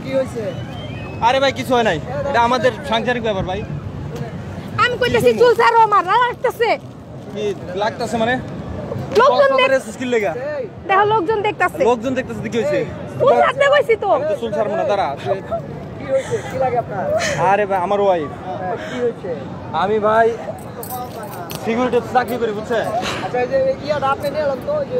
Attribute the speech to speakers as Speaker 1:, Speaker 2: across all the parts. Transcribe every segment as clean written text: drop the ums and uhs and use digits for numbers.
Speaker 1: কি হইছে?
Speaker 2: আরে ভাই কিছু হয় নাই, এটা আমাদের সাংসারিক ব্যাপার ভাই।
Speaker 3: আমি কইতেছি চুল ছাড়ো, আমার লাগতেছে।
Speaker 2: কি লাগতেছে মানে?
Speaker 3: লোকজন দেখতেছে
Speaker 2: স্কিল লাগা।
Speaker 3: দেখো লোকজন দেখতেছে।
Speaker 2: লোকজন দেখতেছে কি হইছে?
Speaker 3: চুল ছাড়তে কইছি তো।
Speaker 2: আমি তো চুল ছাড়বো না, দাঁড়া।
Speaker 1: কি হইছে? কি লাগে আপনার?
Speaker 2: আরে ভাই আমার ওয়াইফ।
Speaker 1: কি হইছে?
Speaker 2: আমি ভাই সিকিউরিটি চাকরি করি, বুঝছেন?
Speaker 1: আচ্ছা এই যে ইয়াটা আপনি নিয়ে এলেন তো, যে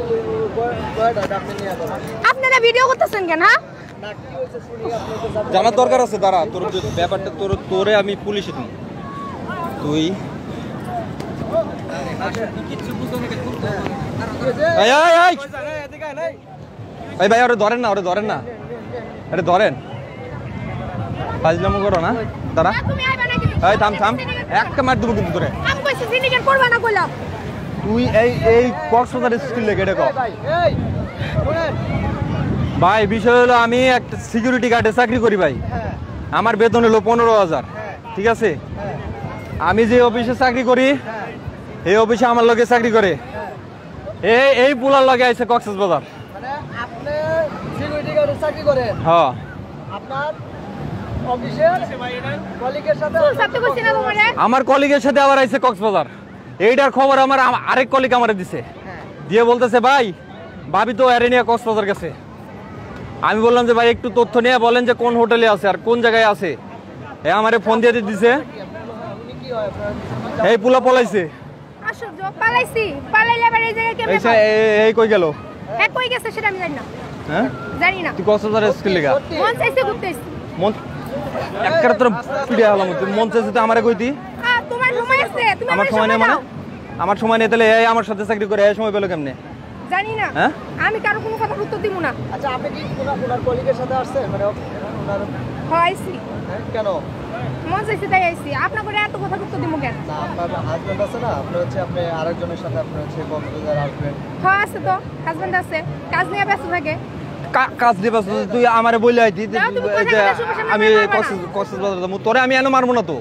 Speaker 1: গয়টা আপনি নিয়ে এলেন।
Speaker 3: আপনারা ভিডিও করতেছেন কেন? হ্যাঁ
Speaker 1: না কি হইছে শুনি আপনি তো জানেন।
Speaker 2: জানার দরকার আছে, দাঁড়া। তোর যে ব্যাপারটা তোরে আমি পুলিশে দিই। তুই এই ভাই ওরে ধরেন না, ওরে ধরেন না, আরে ধরেন। ফাজলামো করো না, দাঁড়া।
Speaker 3: তুমি আইবা নাকি?
Speaker 2: এই থাম থাম, একটা মার দেবো কিন্তু তোরে।
Speaker 3: আমি কইছি সিন্ডিকেট করবা না কইলাম।
Speaker 2: তুই এই কক্সবাজারের স্কিল লেগে এটা কর
Speaker 1: ভাই। এই শুনেন
Speaker 2: ভাই। বিষয় হলো আমি একটা সিকিউরিটি গার্ডে চাকরি করি ভাই।
Speaker 1: হ্যাঁ
Speaker 2: আমার বেতন হলো 15,000, ঠিক আছে?
Speaker 1: হ্যাঁ
Speaker 2: আমি যে অফিসে চাকরি করি,
Speaker 1: হ্যাঁ
Speaker 2: এই অফিসে আমার লগে চাকরি করে এই পুলার লগে আইছে কক্সবাজার।
Speaker 1: মানে আপনি সিকিউরিটি গার্ডের চাকরি করেন,
Speaker 2: হ্যাঁ
Speaker 1: আপনার অফিসের কলিগের সাথে
Speaker 3: চুল ছাড়তে কইছি না তোমারে?
Speaker 2: আমার কলিগের সাথে আবার আইছে কক্সবাজার। এইটার খবর আমার আরেক কলিগ আমারে দিছে, দিয়ে বলতেছে ভাই ভাবি তো এরে নিয়ে কক্সবাজার গেছে। আমি বললাম যে ভাই একটু তথ্য নিয়ে বলেন যে কোন হোটেলে আছে আর কোন জায়গায় আছে। এ আমারে ফোন দিয়ে দিছে,
Speaker 1: উনি কি হয় আপনার?
Speaker 2: এই পুলা পলাইছে।
Speaker 3: আশ্চর্য, পালাইছি। পালাইলে আবার এই জায়গায় কেমনে?
Speaker 2: এই কই গেল?
Speaker 3: হ্যাঁ কই গেছে সেটা আমি জানি না।
Speaker 2: হ্যাঁ
Speaker 3: জানি না।
Speaker 2: তুই কক্সবাজারের স্কিল লেগা
Speaker 3: মন চাইছে ঘুরতে আইছি।
Speaker 2: মন একটা তোর পিড়ে হলাম। তুই মন চাইছে তো আমারে কইতি।
Speaker 3: তোমার সময় আছে, তুমি
Speaker 2: আমার সময় নেই মানে? আমার সময় নেই তাহলে এই আমার সাথে চাকরি করে এই সময় পেলো কেমনে?
Speaker 3: জানি না।
Speaker 2: হ্যাঁ
Speaker 3: আমি কারো কোনো কথা উত্তর দিব না।
Speaker 1: আচ্ছা আপনি কি ওনার কলিগের সাথে আসছেন? মানে ওনার
Speaker 3: হইছি
Speaker 1: কেন?
Speaker 3: মন চাইছে তাই আইছি। আপনা করে এত কথা উত্তর দিব কেন?
Speaker 1: না আপনার হাজবেন্ড আছে না, আপনি হচ্ছে আপনি আরেকজনের সাথে আপনি হচ্ছে কক্সবাজার আসবেন।
Speaker 3: হ্যাঁ আছে তো, হাজবেন্ড আছে, কাজ নিয়ে ব্যস্ত থাকে।
Speaker 2: কাজ দিবাস তুই আমারে বইলে আইতি যে
Speaker 3: যাও, তুমি কোথায় গেলে শুভ সামনে
Speaker 2: আমি
Speaker 3: মারবা না।
Speaker 2: কক্সবাজার যাবো। তোরে আমি এনে মারবো না তো।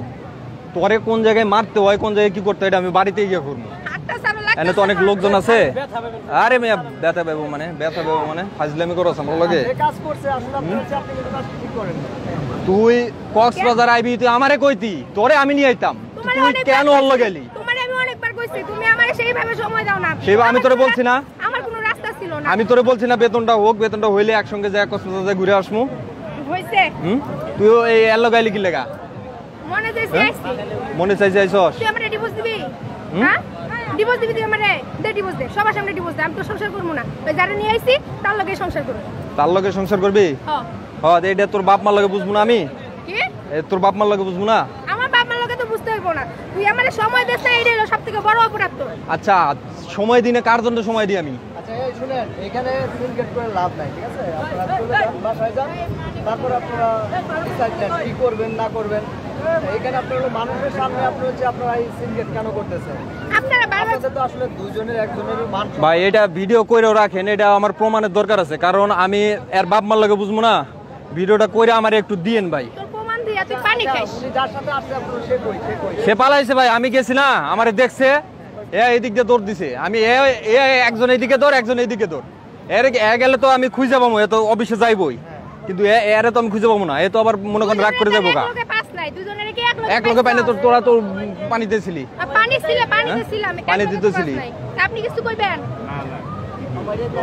Speaker 2: তোরে কোন জায়গায় মারতে হয়, কোন জায়গায় কি করতে হয় এটা আমি বাড়িতে গিয়ে করবো।
Speaker 3: হাতটা সারা লাগছে।
Speaker 2: এনে তো অনেক লোকজন আছে। আরে মেয়া ব্যথা পাবো মানে ফাজলামি করছ আমার লগে।
Speaker 1: এই কাজ করছে আসলে আপনি হচ্ছে আপনি কিন্তু কাজ ঠিক করেন না।
Speaker 2: তুই কক্সবাজার আইবি, তুই আমারে কইতি তোরে আমি নিয়ে আইতাম।
Speaker 3: তোমারে
Speaker 2: তুই
Speaker 3: অনেকবার
Speaker 2: কেন অল্ল
Speaker 3: কইছি,
Speaker 2: গেলি?
Speaker 3: তোমারে আমি অনেকবার কইছি, তুমি আমারে সেইভাবে সময় দাও না।
Speaker 2: সেইভাবে আমি তোরে বলছি না?
Speaker 3: আমার কোনো রাস্তা ছিল না।
Speaker 2: আমি তোরে বলছি না বেতনটা হোক, বেতনটা হইলে একসঙ্গে যায় কক্সবাজার ঘুরে আসমু।
Speaker 3: হইছে
Speaker 2: তুইও এই এল্লো গাইলি কি লেগা?
Speaker 3: মনে চাইছে আইছি।
Speaker 2: মনে চাইছে আইছস?
Speaker 3: তুই আমারে ডিভোর্স দিবি? হ্যাঁ ডিভোর্স দিবি তুই আমারে? দে ডিভোর্স দে, সবার সামনে ডিভোর্স দে। আমি তো সংসার করব না, ওই যারা নিয়ে আইছি তার লগে সংসার করব।
Speaker 2: তার লগে সংসার করবি?
Speaker 3: হ্যাঁ
Speaker 2: হ্যাঁ এইটা তোর বাপ মার লগে বুঝবো না আমি?
Speaker 3: কি?
Speaker 2: তোর বাপ মার লগে বুঝবো না?
Speaker 3: আমার বাপ মার লগে তো বুঝতে হইব না। তুই আমারে সময় দিস না, এইটাই হলো সবথেকে বড় অপরাধ তোর।
Speaker 2: আচ্ছা সময় দিনে কার জন্য সময় দিই আমি?
Speaker 1: আচ্ছা এই শুনেন, এখানে সিনগেট করে লাভ নাই, ঠিক আছে? আপনারা চলে যান, বাসায় যান, তারপর আপনারা ডিসাইড করেন কি করবেন না করবেন। এখানে আপনারা হলো মানুষের সামনে আপনি হচ্ছে আপনারা এই সিনগেট কেন করতেছেন?
Speaker 3: আপনারা বারবার
Speaker 1: আপনাদের তো আসলে দুজনের একজনের মান সম্মান।
Speaker 2: ভাই এটা ভিডিও কইরেও রাখেন, এটা আমার প্রমাণের দরকার আছে। কারণ আমি এর বাপ মার লগে বুঝবো না। ভিডিওটা কইরে আমারে একটু দিয়েন ভাই।
Speaker 3: তোর প্রমাণ দিয়া তুই পানি খাইস।
Speaker 1: উনি যার সাথে আসছে আপনার সে কই?
Speaker 2: সে পালাইছে ভাই, আমি গেছি না, আমারে দেখছে, এদিক দিয়ে দৌড় দিছে। আমি একজন এইদিকে দৌড়, একজন এইদিকে দৌড়। এর গেলে তো আমি খুঁজে পাবো, এ তো অফিসে যাইবই, কিন্তু এর তো আমি খুঁজে পাবো না। এ তো আবার মনে করেন রাগ করে যাবো গা।
Speaker 3: একলগে পাস নাই, দুজনের কি
Speaker 2: এক লগে পাইলে তোরা তো পানিতে ছিলি।
Speaker 3: পানি ছিল, পানিতে ছিলাম,
Speaker 2: পানি দিতেছিলি।
Speaker 3: আপনি কিছু কইবেন?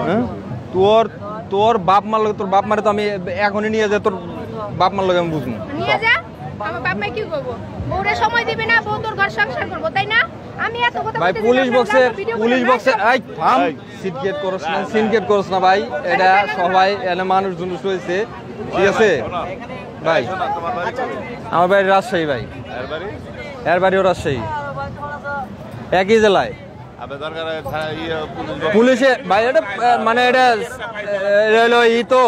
Speaker 2: হ্যাঁ তোর বাপ মার লগে, তোর বাপ মারে তো আমি এখনই নিয়ে যাই, তোর বাপ মার লগে আমি বুঝবো।
Speaker 3: নিয়ে যা, আমার বাপ মা কি করবো? বউরে সময় দিবে না, বউ তোর ঘর সংসার করবো, তাই না? আমি এত কথা
Speaker 2: ভাই
Speaker 3: বলতেছি,
Speaker 2: পুলিশ
Speaker 3: আপনারা
Speaker 2: বক্সে
Speaker 3: ভিডিও করে
Speaker 2: পুলিশ বক্সে
Speaker 3: রাখেন।
Speaker 2: এই থাম, সিনকেট করছ না ভাই। এটা সবাই এনে মানুষ জুলুস হয়েছে, ঠিক আছে ভাই? আমার বাড়ি রাজশাহী ভাই। এর বাড়িও রাজশাহী, একই জেলায়। পুলিশে ভাই এটা মানে এটা হলো ই তো।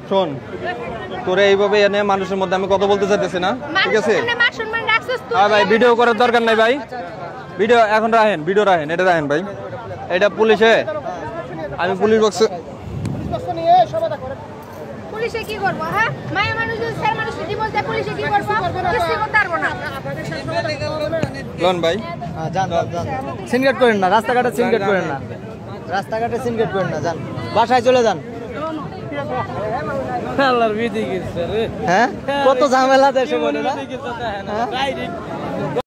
Speaker 2: শোন, তোরে এইভাবে এনে মানুষের মধ্যে আমি কথা বলতে চাইতেছি না, ঠিক আছে? হ্যাঁ ভাই ভিডিও করার দরকার নাই ভাই। ভিডিও এখন রাখেন, ভিডিও রাখেন, এটা রাখেন ভাই। এটা পুলিশে, আমি পুলিশ বক্সে
Speaker 3: পুলিশে কি করবো? হ্যাঁ, মায়া মানুষ যদি ছেলে মানুষকে ডিভোর্স দেয়, পুলিশে কি করবো? কিছুই করতে পারবো না।
Speaker 2: লন ভাই
Speaker 1: যান যান যান সিনগেট করেন না, রাস্তাঘাটে সিনগেট করেন না, রাস্তাঘাটে সিনগেট করেন না, যান বাসায় চলে যান। হ্যাঁ, কত ঝামেলা দেশে বলে না। হ্যাঁ?